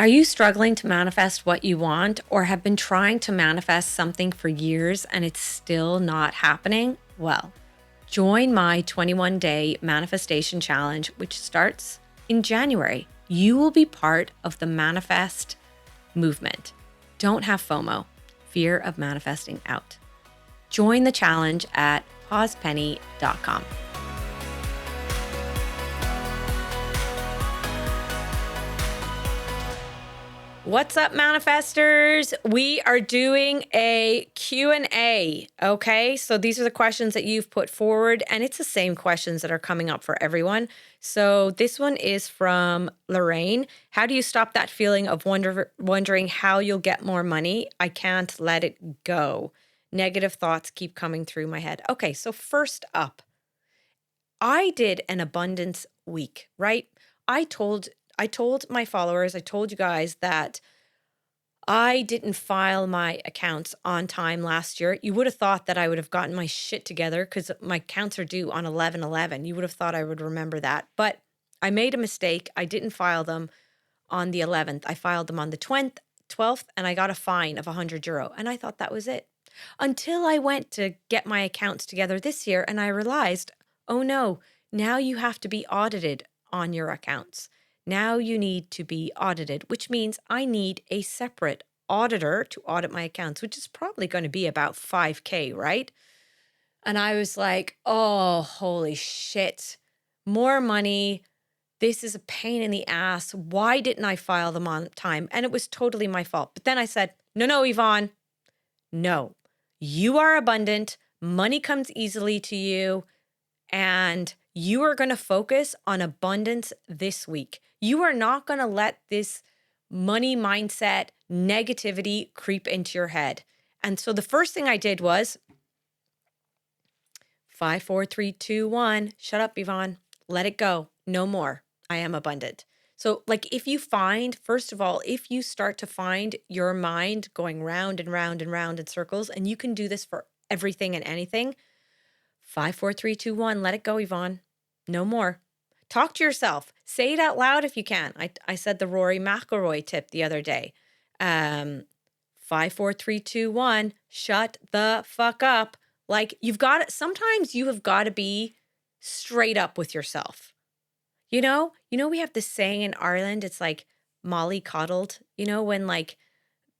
Are you struggling to manifest what you want or have been trying to manifest something for years and it's still not happening? Well, join my 21-day manifestation challenge, which starts in January. You will be part of the manifest movement. Don't have FOMO, fear of manifesting out. Join the challenge at pausepenny.com. What's up, manifestors? We are doing a Q&A, okay? So these are the questions that you've put forward, and it's the same questions that are coming up for everyone. So this one is from Lorraine. How do you stop that feeling of wondering how you'll get more money? I can't let it go. Negative thoughts keep coming through my head. Okay, so first up, I did an abundance week, right? I told my followers, I told you guys that I didn't file my accounts on time last year. You would have thought that I would have gotten my shit together because my accounts are due on 11/11. You would have thought I would remember that. But I made a mistake. I didn't file them on the 11th. I filed them on the 12th, and I got a fine of €100. And I thought that was it. Until I went to get my accounts together this year and I realized, oh no, now you have to be audited on your accounts. Now you need to be audited, which means I need a separate auditor to audit my accounts, which is probably going to be about 5K, right? And I was like, oh, holy shit, more money. This is a pain in the ass. Why didn't I file them on time? And it was totally my fault. But then I said, no, Yvonne, no, you are abundant. Money comes easily to you. And you are going to focus on abundance this week. You are not going to let this money mindset negativity creep into your head. And so the first thing I did was 5, 4, 3, 2, 1. Shut up, Yvonne. Let it go. No more. I am abundant. So if you find, first of all, if you start to find your mind going round and round and round in circles, and you can do this for everything and anything, 5, 4, 3, 2, 1. Let it go, Yvonne. No more. Talk to yourself. Say it out loud if you can. I said the Rory McIlroy tip the other day. 5, 4, 3, 2, 1. Shut the fuck up. Sometimes you have got to be straight up with yourself. You know, we have this saying in Ireland. It's like Molly coddled. When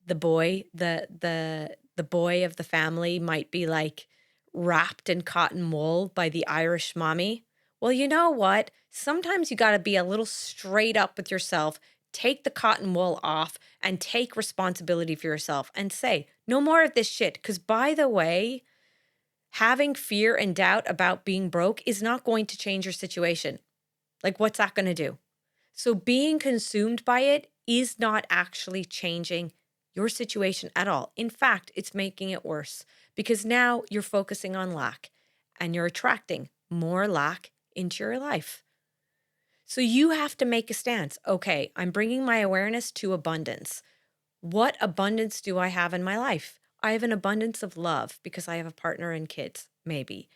the boy, the boy of the family might be wrapped in cotton wool by the Irish mommy. Well, you know what? Sometimes you got to be a little straight up with yourself, take the cotton wool off and take responsibility for yourself and say, no more of this shit. Because by the way, having fear and doubt about being broke is not going to change your situation. What's that going to do? So being consumed by it is not actually changing your situation at all. In fact, it's making it worse because now you're focusing on lack and you're attracting more lack into your life. So you have to make a stance. Okay, I'm bringing my awareness to abundance. What abundance do I have in my life? I have an abundance of love because I have a partner and kids, maybe.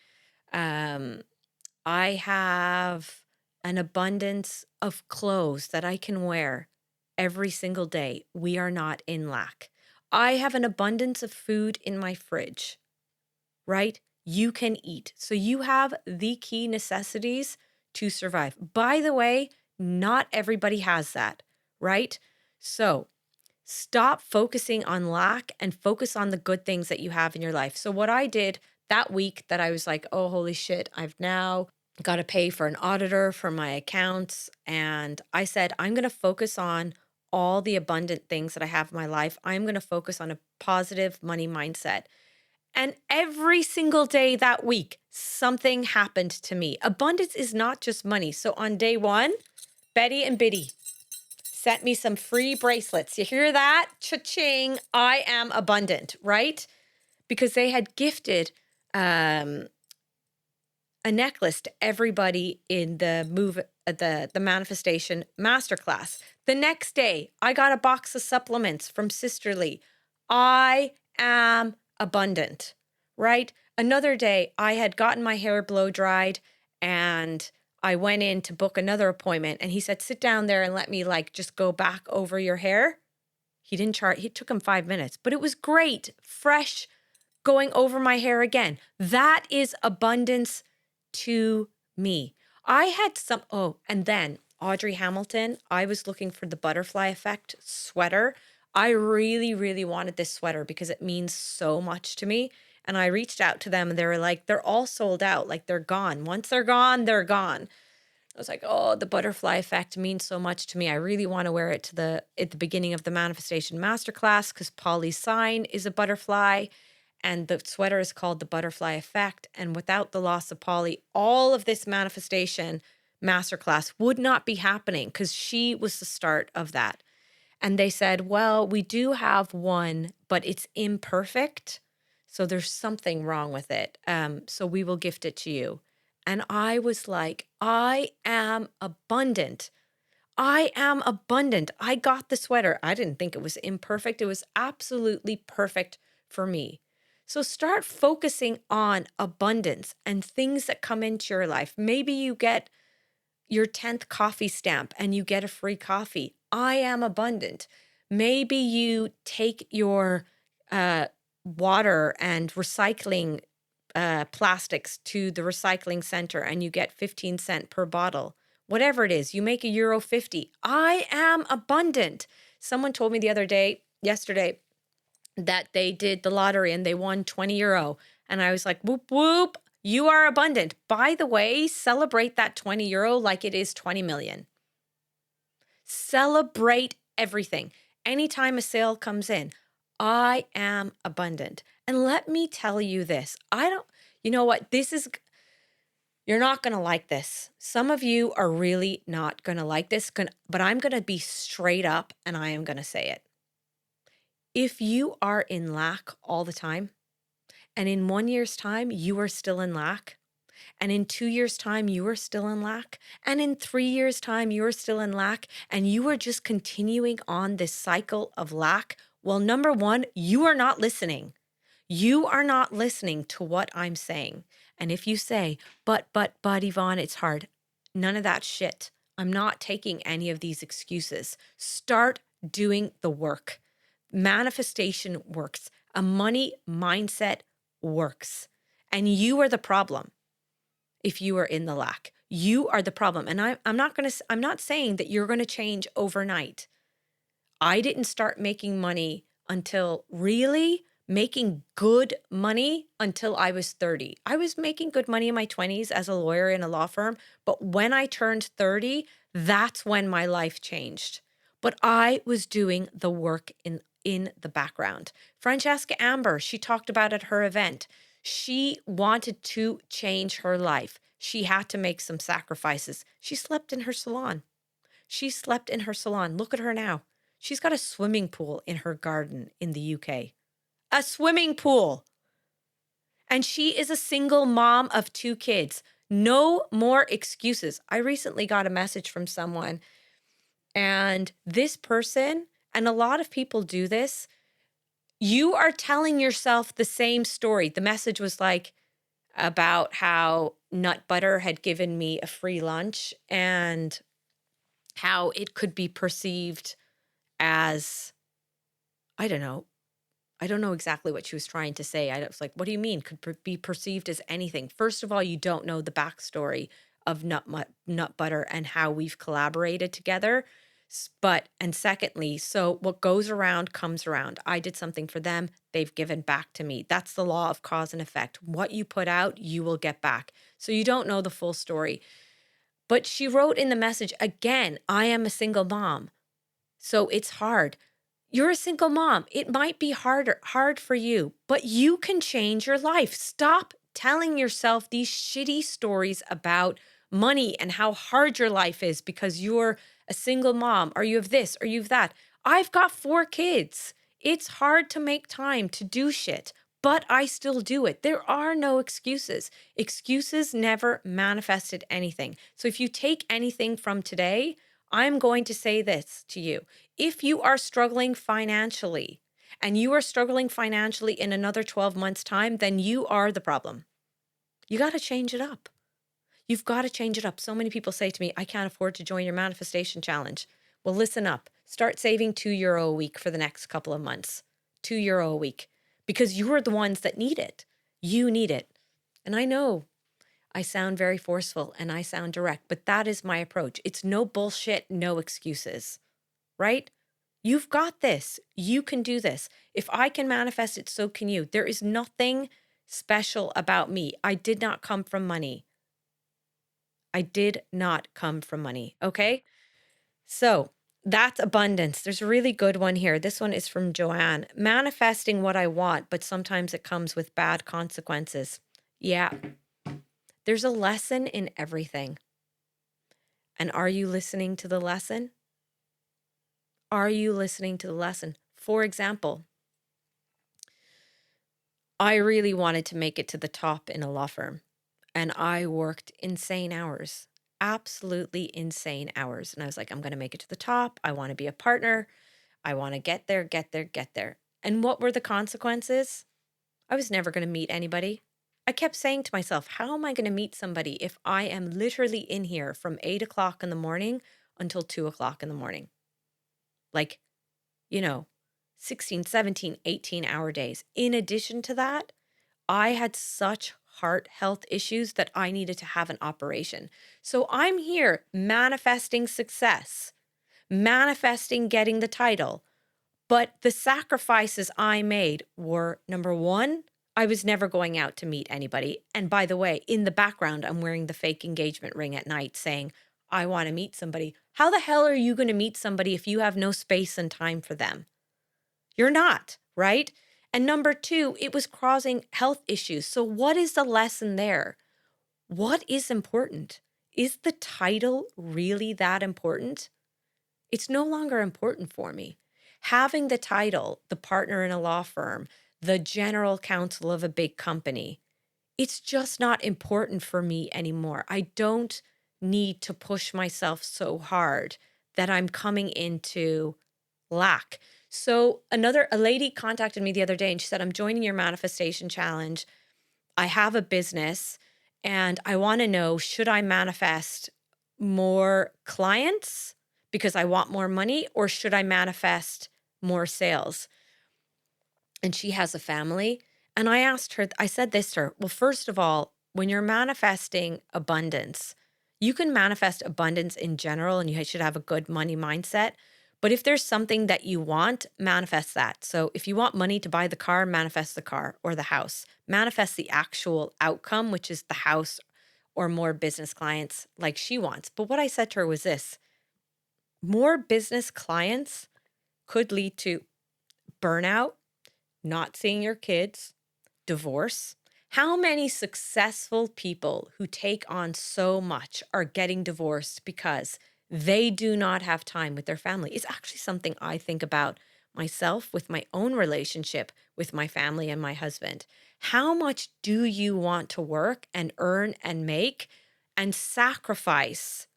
I have an abundance of clothes that I can wear every single day. We are not in lack. I have an abundance of food in my fridge, right? You can eat. So you have the key necessities to survive. By the way, not everybody has that, right? So stop focusing on lack and focus on the good things that you have in your life. So what I did that week that I was like, oh, holy shit, I've now got to pay for an auditor for my accounts. And I said, I'm going to focus on all the abundant things that I have in my life. I'm going to focus on a positive money mindset. And every single day that week, something happened to me. Abundance is not just money. So on day one, Betty and Biddy sent me some free bracelets. You hear that? Cha-ching. I am abundant, right? Because they had gifted a necklace to everybody in the manifestation masterclass. The next day, I got a box of supplements from Sisterly. I am abundant, right? Another day, I had gotten my hair blow dried and I went in to book another appointment and he said, sit down there and let me like just go back over your hair. He didn't charge, it took him 5 minutes, but it was great, fresh, going over my hair again. That is abundance to me. I had and then Audrey Hamilton, I was looking for the butterfly effect sweater. I really, really wanted this sweater because it means so much to me. And I reached out to them and they were like, they're all sold out. Like they're gone. Once they're gone, they're gone. I was like, oh, the butterfly effect means so much to me. I really want to wear it at the beginning of the manifestation masterclass because Polly's sign is a butterfly and the sweater is called the butterfly effect. And without the loss of Polly, all of this manifestation masterclass would not be happening because she was the start of that. And they said, well, we do have one, but it's imperfect. So there's something wrong with it. So we will gift it to you. And I was like, I am abundant. I am abundant. I got the sweater. I didn't think it was imperfect. It was absolutely perfect for me. So start focusing on abundance and things that come into your life. Maybe you get your 10th coffee stamp and you get a free coffee. I am abundant. Maybe you take your water and recycling plastics to the recycling center and you get 15 cents per bottle. Whatever it is, you make €1.50. I am abundant. Someone told me yesterday, that they did the lottery and they won €20. And I was like, whoop, whoop, you are abundant. By the way, celebrate that €20 like it is 20 million. Celebrate everything. Anytime a sale comes in, I am abundant. And let me tell you this, you know what? You're not going to like this. Some of you are really not going to like this, but I'm going to be straight up and I am going to say it. If you are in lack all the time, and in 1 year's time, you are still in lack, and in 2 years' time, you are still in lack, and in 3 years' time, you are still in lack, and you are just continuing on this cycle of lack, well, number one, you are not listening. You are not listening to what I'm saying. And if you say, but, Yvonne, it's hard. None of that shit. I'm not taking any of these excuses. Start doing the work. Manifestation works. A money mindset works. And you are the problem if you are in the lack. You are the problem. And I'm not saying that you're going to change overnight. I didn't start making money making good money until I was 30. I was making good money in my 20s as a lawyer in a law firm, but when I turned 30, that's when my life changed. But I was doing the work in the background. Francesca Amber, she talked about at her event. She wanted to change her life. She had to make some sacrifices. She slept in her salon. Look at her now. She's got a swimming pool in her garden in the UK. A swimming pool. And she is a single mom of 2 kids. No more excuses. I recently got a message from someone, and this person, and a lot of people do this, you are telling yourself the same story. The message was like about how Nut Butter had given me a free lunch and how it could be perceived as, I don't know exactly what she was trying to say. I was like, what do you mean? Could be perceived as anything? First of all, you don't know the backstory of Nut Butter and how we've collaborated together. And secondly, so what goes around comes around. I did something for them. They've given back to me. That's the law of cause and effect. What you put out, you will get back. So you don't know the full story. But she wrote in the message, again, I am a single mom. So it's hard. You're a single mom. It might be hard for you, but you can change your life. Stop telling yourself these shitty stories about money and how hard your life is because you're a single mom or you have this or you have that. I've got 4 kids. It's hard to make time to do shit, but I still do it. There are no excuses. Excuses never manifested anything. So if you take anything from today, I'm going to say this to you. If you are struggling financially and you are struggling financially in another 12 months' time, then you are the problem. You got to change it up. You've got to change it up. So many people say to me, I can't afford to join your manifestation challenge. Well, listen up. Start saving €2 a week for the next couple of months. €2 a week. Because you are the ones that need it. You need it. And I know I sound very forceful and I sound direct, but that is my approach. It's no bullshit, no excuses, right? You've got this. You can do this. If I can manifest it, so can you. There is nothing special about me. I did not come from money. I did not come from money. Okay. So that's abundance. There's a really good one here. This one is from Joanne. Manifesting what I want, but sometimes it comes with bad consequences. Yeah. There's a lesson in everything. And are you listening to the lesson? Are you listening to the lesson? For example, I really wanted to make it to the top in a law firm, and I worked insane hours, absolutely insane hours. And I was like, I'm going to make it to the top. I want to be a partner. I want to get there, get there, get there. And what were the consequences? I was never going to meet anybody. I kept saying to myself, how am I going to meet somebody if I am literally in here from 8 o'clock in the morning until 2 o'clock in the morning? Like, you know, 16, 17, 18-hour days. In addition to that, I had such heart health issues that I needed to have an operation. So I'm here manifesting success, manifesting getting the title. But the sacrifices I made were, number one, I was never going out to meet anybody. And by the way, in the background, I'm wearing the fake engagement ring at night saying, I want to meet somebody. How the hell are you going to meet somebody if you have no space and time for them? You're not, right? And number two, it was causing health issues. So what is the lesson there? What is important? Is the title really that important? It's no longer important for me. Having the title, the partner in a law firm, the general counsel of a big company, it's just not important for me anymore. I don't need to push myself so hard that I'm coming into lack. So a lady contacted me the other day and she said, I'm joining your manifestation challenge. I have a business and I want to know, should I manifest more clients because I want more money, or should I manifest more sales? And she has a family. And I asked her, I said this to her, well, first of all, when you're manifesting abundance, you can manifest abundance in general and you should have a good money mindset. But if there's something that you want, manifest that. So if you want money to buy the car, manifest the car or the house. Manifest the actual outcome, which is the house or more business clients like she wants. But what I said to her was this: more business clients could lead to burnout, not seeing your kids, divorce. How many successful people who take on so much are getting divorced because they do not have time with their family? It's actually something I think about myself with my own relationship with my family and my husband. How much do you want to work and earn and make and sacrifice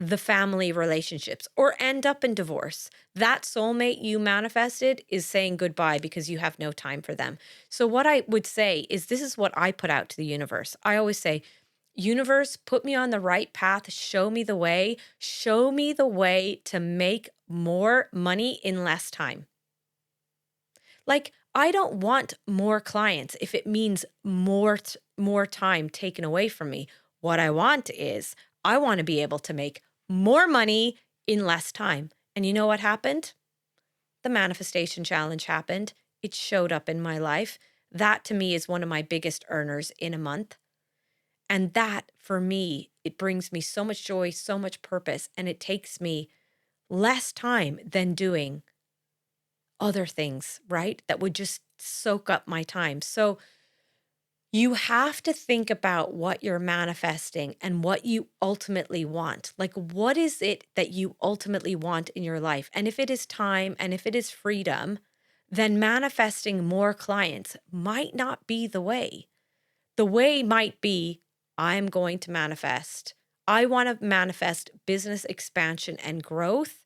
the family relationships or end up in divorce? That soulmate you manifested is saying goodbye because you have no time for them. So what I would say is, this is what I put out to the universe. I always say, universe, put me on the right path. Show me the way. Show me the way to make more money in less time. Like, I don't want more clients if it means more time taken away from me. What I want is, I want to be able to make more money in less time. And you know what happened? The manifestation challenge happened. It showed up in my life. That to me is one of my biggest earners in a month. And that for me, it brings me so much joy, so much purpose, and it takes me less time than doing other things, right? That would just soak up my time. So you have to think about what you're manifesting and what you ultimately want. Like, what is it that you ultimately want in your life? And if it is time and if it is freedom, then manifesting more clients might not be the way. The way might be, I'm going to manifest. I want to manifest business expansion and growth,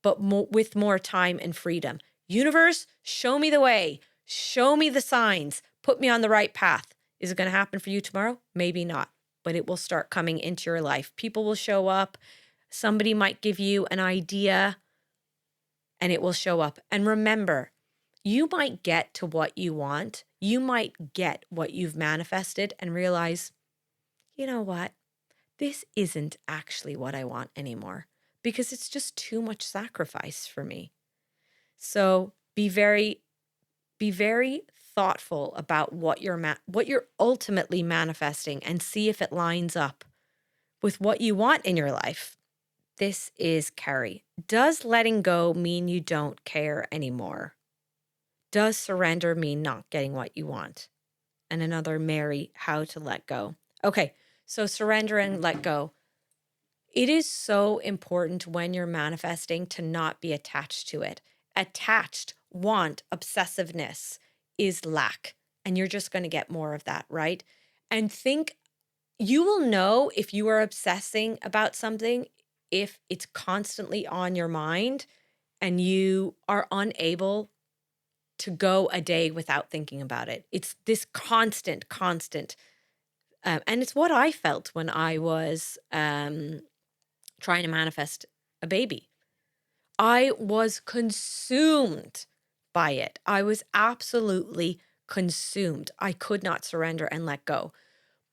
but with more time and freedom. Universe, show me the way. Show me the signs. Put me on the right path. Is it going to happen for you tomorrow? Maybe not. but it will start coming into your life. People will show up. Somebody might give you an idea and it will show up. And remember, you might get to what you want. You might get what you've manifested and realize, you know what? This isn't actually what I want anymore because it's just too much sacrifice for me. So be very thoughtful about what you're ultimately manifesting and see if it lines up with what you want in your life. This is Carrie. Does letting go mean you don't care anymore? Does surrender mean not getting what you want? And another Mary, how to let go. Okay, so surrender and let go. It is so important when you're manifesting to not be attached to it. Attached, want, obsessiveness is lack. And you're just going to get more of that, right? And you will know if you are obsessing about something if it's constantly on your mind and you are unable to go a day without thinking about it. It's this constant. And it's what I felt when I was trying to manifest a baby. I was consumed by it. I was absolutely consumed. I could not surrender and let go.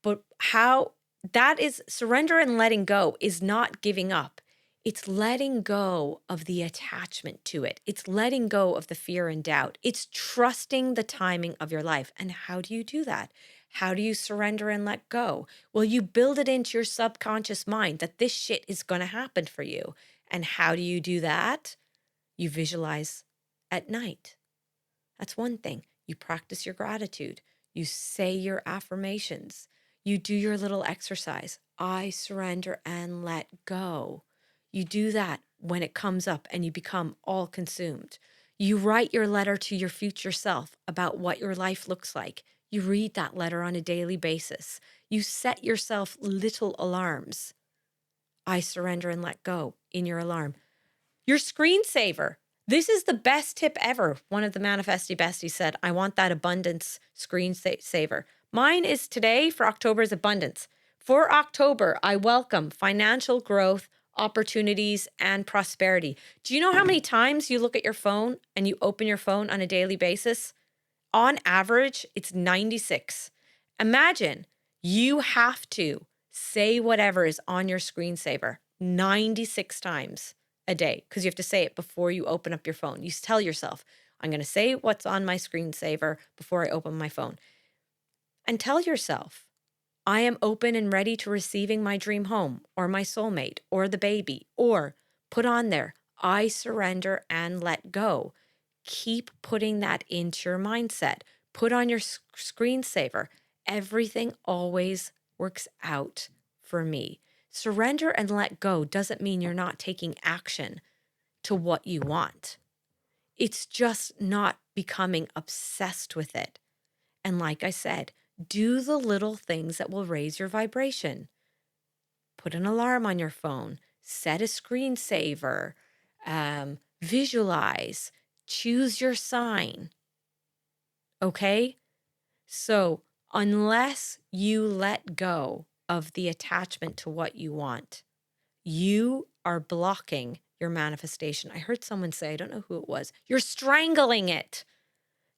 But how that is surrender and letting go is not giving up. It's letting go of the attachment to it. It's letting go of the fear and doubt. It's trusting the timing of your life. And how do you do that? How do you surrender and let go? Well, you build it into your subconscious mind that this shit is going to happen for you. And how do you do that? You visualize at night. That's one thing. You practice your gratitude. You say your affirmations. You do your little exercise. I surrender and let go. You do that when it comes up and you become all consumed. You write your letter to your future self about what your life looks like. You read that letter on a daily basis. You set yourself little alarms. I surrender and let go in your alarm. Your screensaver. This is the best tip ever. One of the Manifesty Besties said, I want that abundance screensaver. Mine is today for October's abundance. For October, I welcome financial growth, opportunities, and prosperity. Do you know how many times you look at your phone and you open your phone on a daily basis? On average, it's 96. Imagine you have to say whatever is on your screensaver 96 times a day because you have to say it before you open up your phone. You tell yourself, I'm going to say what's on my screensaver before I open my phone. And tell yourself, I am open and ready to receiving my dream home or my soulmate or the baby, or put on there, I surrender and let go. Keep putting that into your mindset. Put on your screensaver. Everything always works out for me. Surrender and let go doesn't mean you're not taking action to what you want. It's just not becoming obsessed with it. And like I said, do the little things that will raise your vibration. Put an alarm on your phone, set a screensaver, visualize, choose your sign. Okay? So unless you let go of the attachment to what you want, you are blocking your manifestation. I heard someone say, I don't know who it was, you're strangling it.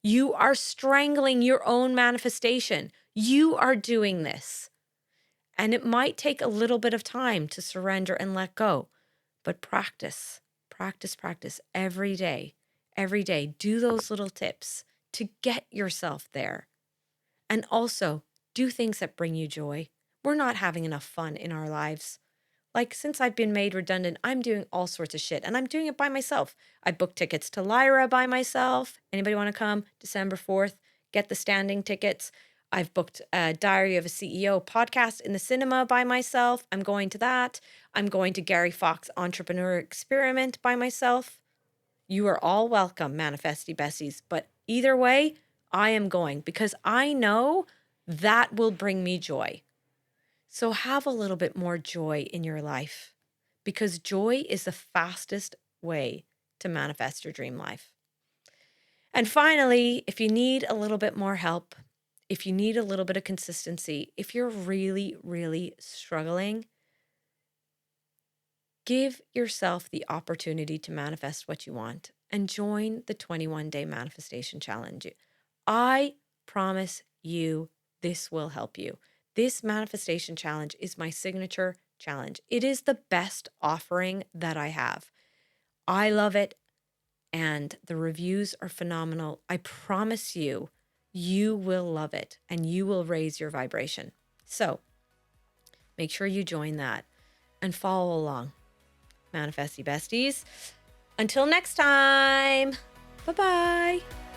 You are strangling your own manifestation. You are doing this. And it might take a little bit of time to surrender and let go, but practice every day. Every day, do those little tips to get yourself there. And also, do things that bring you joy. We're not having enough fun in our lives. Like, since I've been made redundant, I'm doing all sorts of shit, and I'm doing it by myself. I booked tickets to Lyra by myself. Anybody want to come? December 4th, get the standing tickets. I've booked a Diary of a CEO podcast in the cinema by myself. I'm going to that. I'm going to Gary Fox Entrepreneur Experiment by myself. You are all welcome, Manifesty Besties. But either way, I am going because I know that will bring me joy. So have a little bit more joy in your life because joy is the fastest way to manifest your dream life. And finally, if you need a little bit more help, If you need a little bit of consistency, if you're really, really struggling, give yourself the opportunity to manifest what you want and join the 21-day manifestation challenge. I promise you this will help you. This manifestation challenge is my signature challenge. It is the best offering that I have. I love it, and the reviews are phenomenal. I promise you, you will love it and you will raise your vibration. So make sure you join that and follow along. Manifesty besties. Until next time, bye-bye.